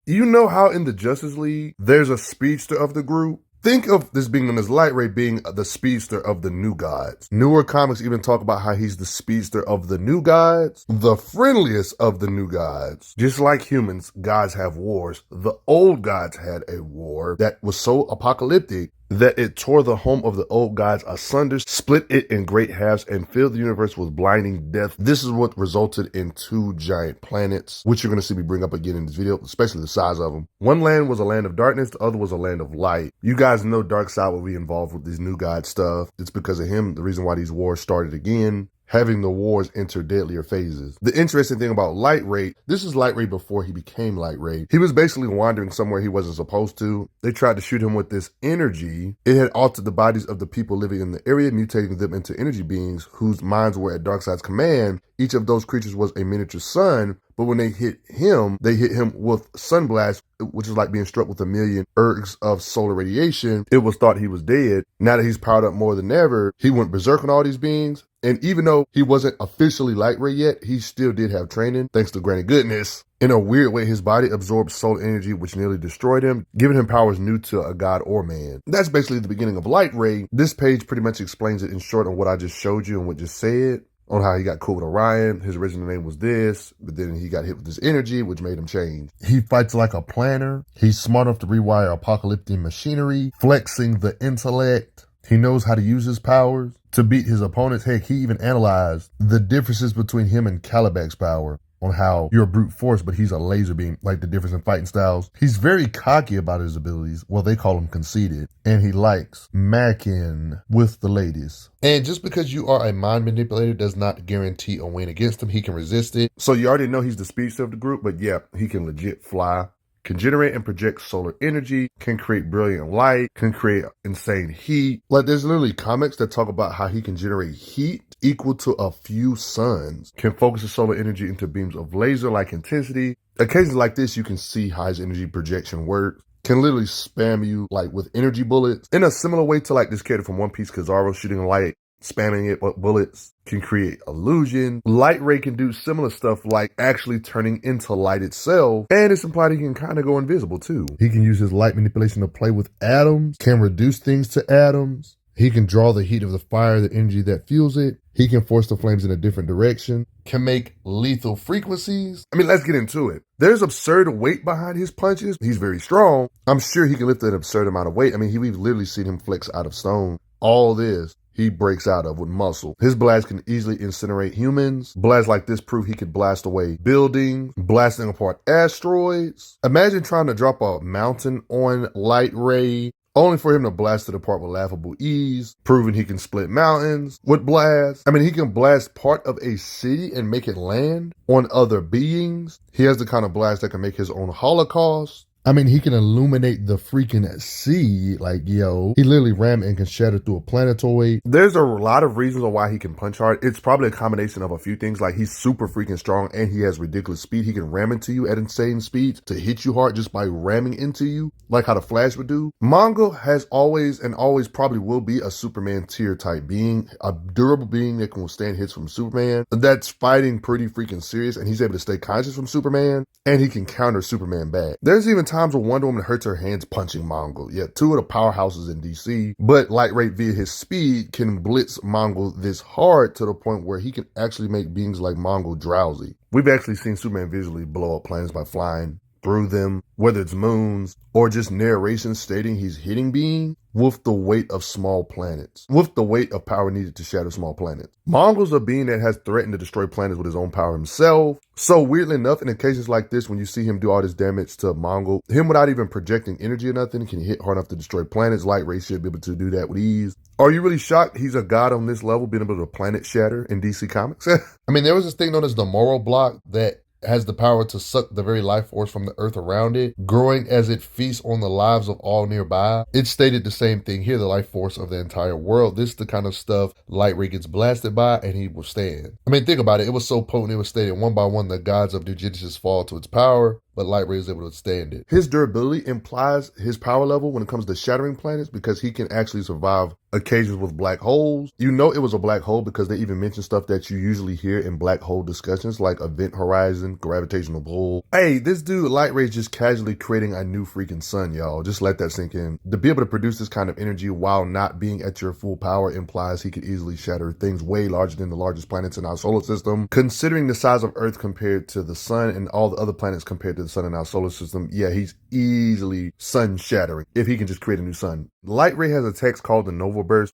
You know how in the Justice League, there's a speedster of the group? Think of this being known as Lightray being the speedster of the New Gods. Newer comics even talk about how he's the speedster of the New Gods, the friendliest of the New Gods. Just like humans, gods have wars. The old gods had a war that was so apocalyptic that it tore the home of the old gods asunder, split it in great halves, and filled the universe with blinding death. This is what resulted in 2 giant planets, which you're going to see me bring up again in this video, especially the size of them. One land was a land of darkness, the other was a land of light. You guys know Darkseid will be involved with these new god stuff. It's because of him, the reason why these wars started again, having the wars enter deadlier phases. The interesting thing about Lightray, this is Lightray before he became Lightray. He was basically wandering somewhere he wasn't supposed to. They tried to shoot him with this energy. It had altered the bodies of the people living in the area, mutating them into energy beings whose minds were at Darkseid's command. Each of those creatures was a miniature sun, but when they hit him with sunblast, which is like being struck with 1,000,000 ergs of solar radiation. It was thought he was dead. Now that he's powered up more than ever, he went berserk on all these beings. And even though he wasn't officially Lightray yet, he still did have training, thanks to Granny Goodness. In a weird way, his body absorbed solar energy, which nearly destroyed him, giving him powers new to a god or man. That's basically the beginning of Lightray. This page pretty much explains it in short on what I just showed you and what just said. On how he got cool with Orion. His original name was this, but then he got hit with this energy, which made him change. He fights like a planner. He's smart enough to rewire apocalyptic machinery, flexing the intellect. He knows how to use his powers to beat his opponents. Heck, he even analyzed the differences between him and Calibac's power on how you're a brute force, but he's a laser beam, like the difference in fighting styles. He's very cocky about his abilities. Well, they call him conceited. And he likes macking with the ladies. And just because you are a mind manipulator does not guarantee a win against him. He can resist it. So you already know he's the speedster of the group, but yeah, he can legit fly. Can generate and project solar energy, can create brilliant light, can create insane heat. Like there's literally comics that talk about how he can generate heat equal to a few suns, can focus his solar energy into beams of laser-like intensity. Occasions like this, you can see how his energy projection works. Can literally spam you like with energy bullets in a similar way to like this character from One Piece, Kizaru, shooting light, spamming it with bullets. Can create illusion. Lightray can do similar stuff like actually turning into light itself, and it's implied he can kind of go invisible too. He can use his light manipulation to play with atoms, can reduce things to atoms. He can draw the heat of the fire, the energy that fuels it. He can force the flames in a different direction, can make lethal frequencies. I mean, let's get into it. There's absurd weight behind his punches. He's very strong. I'm sure he can lift an absurd amount of weight. I mean, we've literally seen him flex out of stone. All this he breaks out of with muscle. His blast can easily incinerate humans. Blasts like this prove he could blast away buildings, blasting apart asteroids. Imagine trying to drop a mountain on Lightray, only for him to blast it apart with laughable ease, proving he can split mountains with blasts. I mean, he can blast part of a city and make it land on other beings. He has the kind of blast that can make his own holocaust. I mean, he can illuminate the freaking sea, like, yo. He literally ram and can shatter through a planetoid. There's a lot of reasons why he can punch hard. It's probably a combination of a few things, like he's super freaking strong and he has ridiculous speed. He can ram into you at insane speeds to hit you hard just by ramming into you, like how the Flash would do. Mongo has always and always probably will be a Superman tier type being, a durable being that can withstand hits from Superman, that's fighting pretty freaking serious, and he's able to stay conscious from Superman, and he can counter Superman back. There's even times where Wonder Woman hurts her hands punching Mongo. Yeah, 2 of the powerhouses in DC, but Lightray via his speed can blitz Mongo this hard to the point where he can actually make beings like Mongo drowsy. We've actually seen Superman visually blow up planets by flying through them, whether it's moons or just narration stating he's hitting beings with the weight of small planets, with the weight of power needed to shatter small planets. Mongo's a being that has threatened to destroy planets with his own power himself. So weirdly enough, in occasions like this, when you see him do all this damage to Mongo, him without even projecting energy or nothing, can hit hard enough to destroy planets. Lightray should be able to do that with ease. Are you really shocked he's a god on this level, being able to planet shatter in DC Comics? I mean, there was this thing known as the moral block that has the power to suck the very life force from the earth around it, growing as it feasts on the lives of all nearby. It stated the same thing here, the life force of the entire world. This is the kind of stuff Lightray gets blasted by, and he will stand. I mean, think about it. It was so potent, it was stated one by one the gods of New Genesis fall to its power. but Lightray is able to stand it. His durability implies his power level when it comes to shattering planets because he can actually survive occasions with black holes. You know it was a black hole because they even mention stuff that you usually hear in black hole discussions like event horizon, gravitational pull. Hey, this dude Lightray is just casually creating a new freaking sun, y'all. Just let that sink in. To be able to produce this kind of energy while not being at your full power implies he could easily shatter things way larger than the largest planets in our solar system. Considering the size of Earth compared to the sun and all the other planets compared to the sun in our solar system, yeah, he's easily sun shattering if he can just create a new sun. Lightray has a text called the Nova Burst.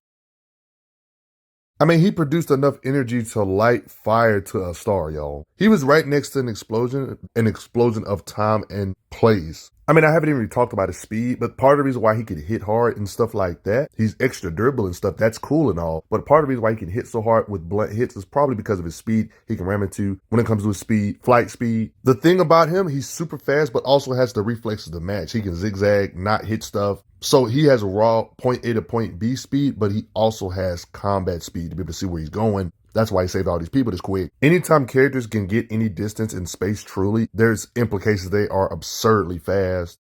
I mean, he produced enough energy to light fire to a star, y'all. He was right next to an explosion of time and place. I mean, I haven't even really talked about his speed, but part of the reason why he could hit hard and stuff like that, he's extra durable and stuff, that's cool and all. But part of the reason why he can hit so hard with blunt hits is probably because of his speed. He can ram into when it comes to his speed, flight speed. The thing about him, he's super fast, but also has the reflexes to match. He can zigzag, not hit stuff. So he has raw point A to point B speed, but he also has combat speed to be able to see where he's going. That's why he saved all these people this quick. Anytime characters can get any distance in space truly, there's implications they are absurdly fast.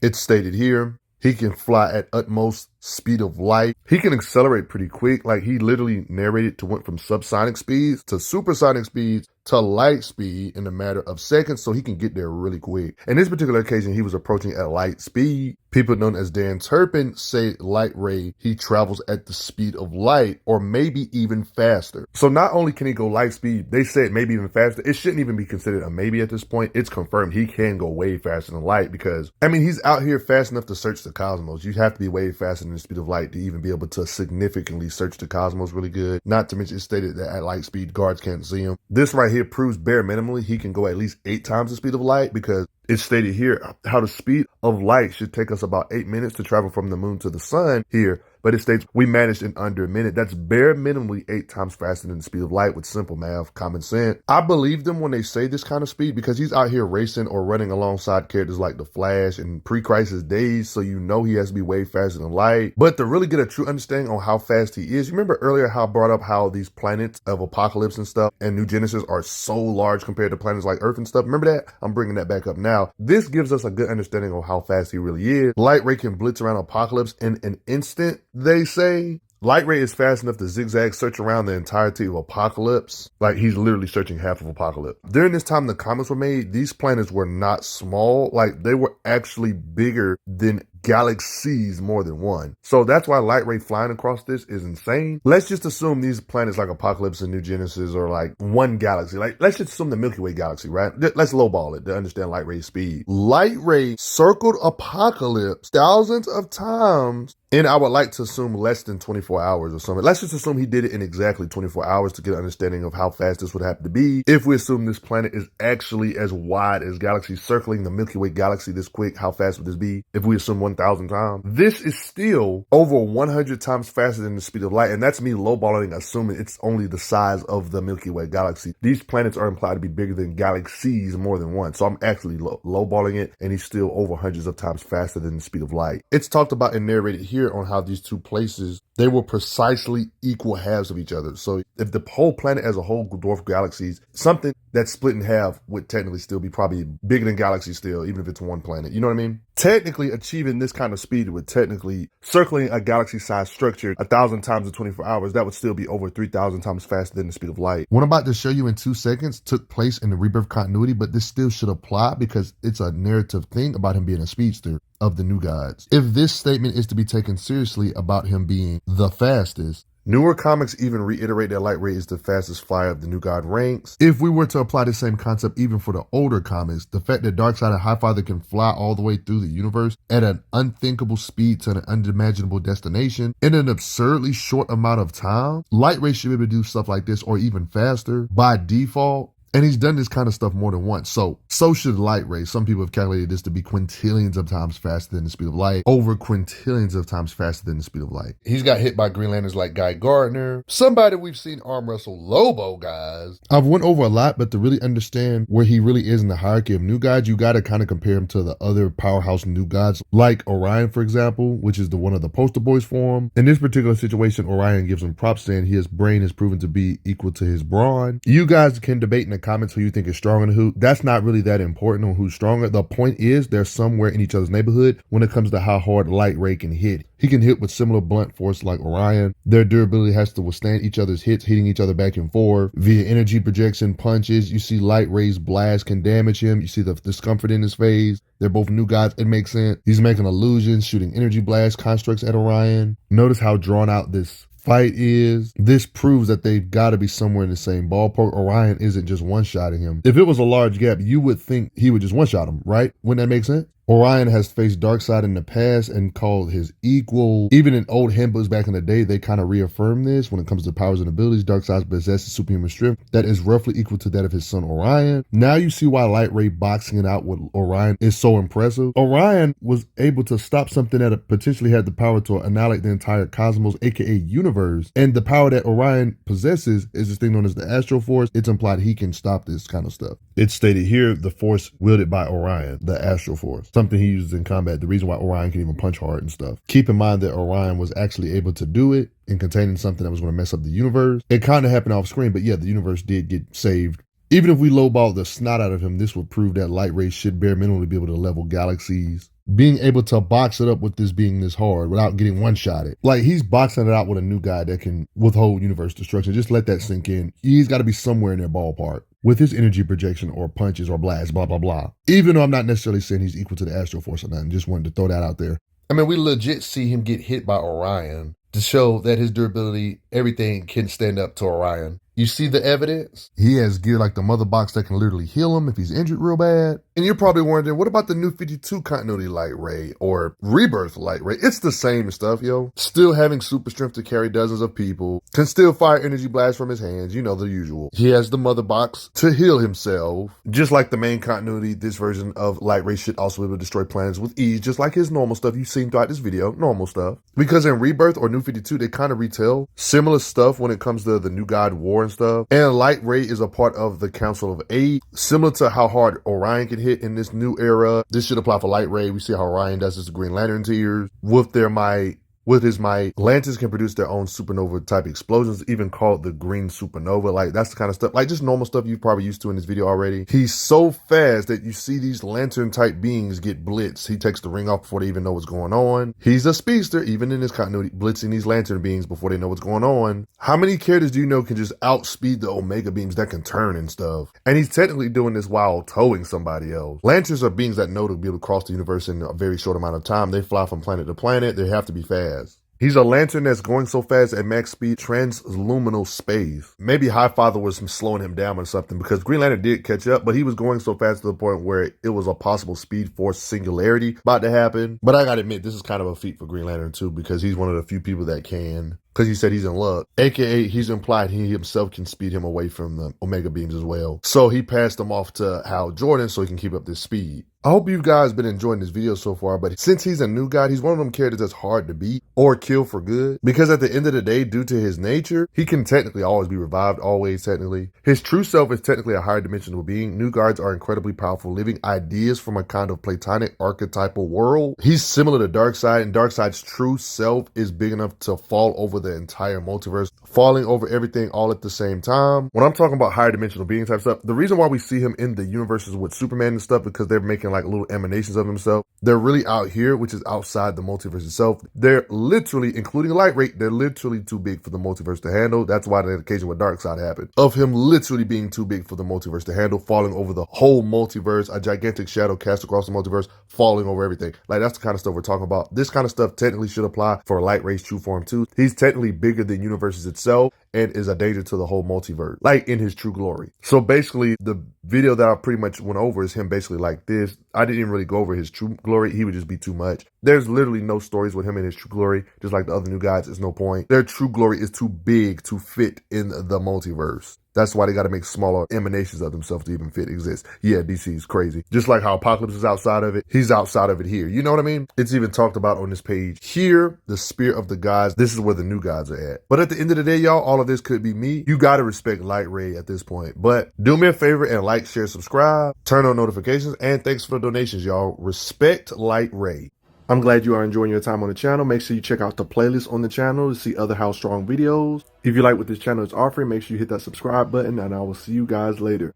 It's stated here, he can fly at utmost speed of light. He can accelerate pretty quick. Like he literally narrated to went from subsonic speeds to supersonic speeds to light speed in a matter of seconds, so he can get there really quick. In this particular occasion, he was approaching at light speed. People known as Dan Turpin say Lightray, he travels at the speed of light or maybe even faster. So not only can he go light speed, they said maybe even faster. It shouldn't even be considered a maybe at this point. It's confirmed he can go way faster than light because, I mean, he's out here fast enough to search the cosmos. You have to be way faster than the speed of light to even be able to significantly search the cosmos really good. Not to mention it's stated that at light speed, guards can't see him. This right here proves bare minimally he can go at least 8 times the speed of light because it's stated here how the speed of light should take us about 8 minutes to travel from the moon to the sun here. But it states we managed in under a minute. That's bare minimally 8 times faster than the speed of light with simple math, common sense. I believe them when they say this kind of speed because he's out here racing or running alongside characters like the Flash in pre-crisis days, so you know he has to be way faster than light. But to really get a true understanding on how fast he is, you remember earlier how I brought up how these planets of Apocalypse and stuff and New Genesis are so large compared to planets like Earth and stuff? Remember that? I'm bringing that back up now. This gives us a good understanding of how fast he really is. Lightray can blitz around Apocalypse in an instant, they say. Lightray is fast enough to zigzag search around the entirety of Apocalypse. Like he's literally searching half of Apocalypse. During this time the comics were made, these planets were not small. Like they were actually bigger than galaxies more than one. So that's why Lightray flying across this is insane. Let's just assume these planets like Apocalypse and New Genesis are like one galaxy. Like let's just assume the Milky Way galaxy, right? Let's lowball it to understand Lightray's speed. Lightray circled Apocalypse thousands of times, and I would like to assume less than 24 hours or something. Let's just assume he did it in exactly 24 hours to get an understanding of how fast this would have to be. If we assume this planet is actually as wide as galaxies circling the Milky Way galaxy this quick, how fast would this be? If we assume 1,000 times, this is still over 100 times faster than the speed of light. And that's me lowballing, assuming it's only the size of the Milky Way galaxy. These planets are implied to be bigger than galaxies more than one. So I'm actually lowballing it, and he's still over hundreds of times faster than the speed of light. It's talked about and narrated here on how these two places, they were precisely equal halves of each other. So if the whole planet as a whole dwarf galaxies, something that's split in half would technically still be probably bigger than galaxies still, even if it's one planet. You know what I mean? Technically achieving this kind of speed would technically circling a galaxy-sized structure 1,000 times in 24 hours, that would still be over 3,000 times faster than the speed of light. What I'm about to show you in 2 seconds took place in the rebirth continuity, but this still should apply because it's a narrative thing about him being a speedster of the new gods. If this statement is to be taken seriously about him being the fastest, newer comics even reiterate that Lightray is the fastest flyer of the new god ranks. If we were to apply the same concept even for the older comics, the fact that Darkseid and Highfather can fly all the way through the universe at an unthinkable speed to an unimaginable destination in an absurdly short amount of time, Lightray should be able to do stuff like this or even faster by default. And he's done this kind of stuff more than once. So should Lightray. Some people have calculated this to be quintillions of times faster than the speed of light. Over quintillions of times faster than the speed of light. He's got hit by Green Lanterns like Guy Gardner. Somebody we've seen arm wrestle Lobo, guys. I've went over a lot, but to really understand where he really is in the hierarchy of new gods, you got to kind of compare him to the other powerhouse new gods, like Orion, for example, which is the one of the poster boys for him. In this particular situation, Orion gives him props saying his brain is proven to be equal to his brawn. You guys can debate in the comments who you think is stronger than who. That's not really that important on who's stronger. The point is they're somewhere in each other's neighborhood when it comes to how hard Lightray can hit. He can hit with similar blunt force like Orion. Their durability has to withstand each other's hits, hitting each other back and forth. Via energy projection punches, you see Lightray's blast can damage him. You see the discomfort in his face. They're both new gods. It makes sense. He's making illusions, shooting energy blast constructs at Orion. Notice how drawn out this fight is. This proves that they've got to be somewhere in the same ballpark. Orion isn't just one-shotting him. If it was a large gap, you would think he would just one-shot him, right? Wouldn't that make sense? Orion has faced Darkseid in the past and called his equal. Even in old handbooks back in the day, they kind of reaffirm this when it comes to powers and abilities. Darkseid possesses superhuman strength that is roughly equal to that of his son Orion. Now you see why Lightray boxing it out with Orion is so impressive. Orion was able to stop something that potentially had the power to annihilate the entire cosmos, aka universe. And the power that Orion possesses is this thing known as the Astral Force. It's implied he can stop this kind of stuff. It's stated here, the force wielded by Orion, the Astral Force. Something he uses in combat, the reason why Orion can even punch hard and stuff. Keep in mind that Orion was actually able to do it in containing something that was going to mess up the universe. It kind of happened off screen, but yeah, the universe did get saved. Even if we lowball the snot out of him, this would prove that Lightray should bare minimally be able to level galaxies. Being able to box it up with this being this hard without getting one-shotted. Like, he's boxing it out with a new guy that can withhold universe destruction. Just let that sink in. He's got to be somewhere in their ballpark with his energy projection or punches or blasts, blah, blah, blah. Even though I'm not necessarily saying he's equal to the Astral Force or nothing. Just wanted to throw that out there. I mean, we legit see him get hit by Orion to show that his durability, everything can stand up to Orion. You see the evidence? He has gear like the mother box that can literally heal him if he's injured real bad. And you're probably wondering, what about the new 52 continuity Lightray or rebirth Lightray? It's the same stuff, yo. Still having super strength to carry dozens of people. Can still fire energy blasts from his hands, you know, the usual. He has the mother box to heal himself. Just like the main continuity, this version of Lightray should also be able to destroy planets with ease, just like his normal stuff you've seen throughout this video, normal stuff. Because in rebirth or new 52, they kind of retell similar stuff when it comes to the new god war and stuff. And Lightray is a part of the Council of Eight, similar to how hard Orion can hit in this new era. This should apply for Lightray. We see how Orion does his Green Lantern tiers with their might. With his might, lanterns can produce their own supernova type explosions, even called the green supernova. Like, that's the kind of stuff, like just normal stuff you've probably used to in this video already. He's so fast that you see these lantern type beings get blitzed. He takes the ring off before they even know what's going on. He's a speedster, even in this continuity, blitzing these lantern beings before they know what's going on. How many characters do you know can just outspeed the Omega beams that can turn and stuff? And he's technically doing this while towing somebody else. Lanterns are beings that know to be able to cross the universe in a very short amount of time. They fly from planet to planet. They have to be fast. He's a lantern that's going so fast at max speed, transluminal space. Maybe Highfather was slowing him down or something, because Green Lantern did catch up, but he was going so fast to the point where it was a possible Speed Force singularity about to happen. But I gotta admit, this is kind of a feat for Green Lantern too, because he's one of the few people that can. Because he said he's in luck. AKA, he's implied he himself can speed him away from the Omega beams as well. So he passed them off to Hal Jordan so he can keep up this speed. I hope you guys been enjoying this video so far, but since he's a new god, he's one of them characters that's hard to beat or kill for good. Because at the end of the day, due to his nature, he can technically always be revived, always technically. His true self is technically a higher dimensional being. New guards are incredibly powerful, living ideas from a kind of platonic archetypal world. He's similar to Darkseid, and Darkseid's true self is big enough to fall over the entire multiverse, falling over everything all at the same time. When I'm talking about higher dimensional being type stuff, the reason why we see him in the universes with Superman and stuff, because they're making like little emanations of himself. They're really out here, which is outside the multiverse itself. They're literally, including Lightray, they're literally too big for the multiverse to handle. That's why the occasion with Darkseid happened, of him literally being too big for the multiverse to handle, falling over the whole multiverse, a gigantic shadow cast across the multiverse, falling over everything. Like, that's the kind of stuff we're talking about. This kind of stuff technically should apply for Lightray's true form too. He's technically bigger than universes itself and is a danger to the whole multiverse, like in his true glory. So basically, the video that I pretty much went over is him basically like this. I didn't even really go over his true glory. He would just be too much. There's literally no stories with him in his true glory, just like the other new guys. It's no point. Their true glory is too big to fit in the multiverse. That's why they got to make smaller emanations of themselves to even fit exist. Yeah, DC is crazy. Just like how Apocalypse is outside of it, he's outside of it here. You know what I mean? It's even talked about on this page. Here, the Spear of the Gods, this is where the new gods are at. But at the end of the day, y'all, all of this could be me. You got to respect Lightray at this point. But do me a favor and like, share, subscribe, turn on notifications, and thanks for the donations, y'all. Respect Lightray. I'm glad you are enjoying your time on the channel. Make sure you check out the playlist on the channel to see other How Strong videos. If you like what this channel is offering, make sure you hit that subscribe button, and I will see you guys later.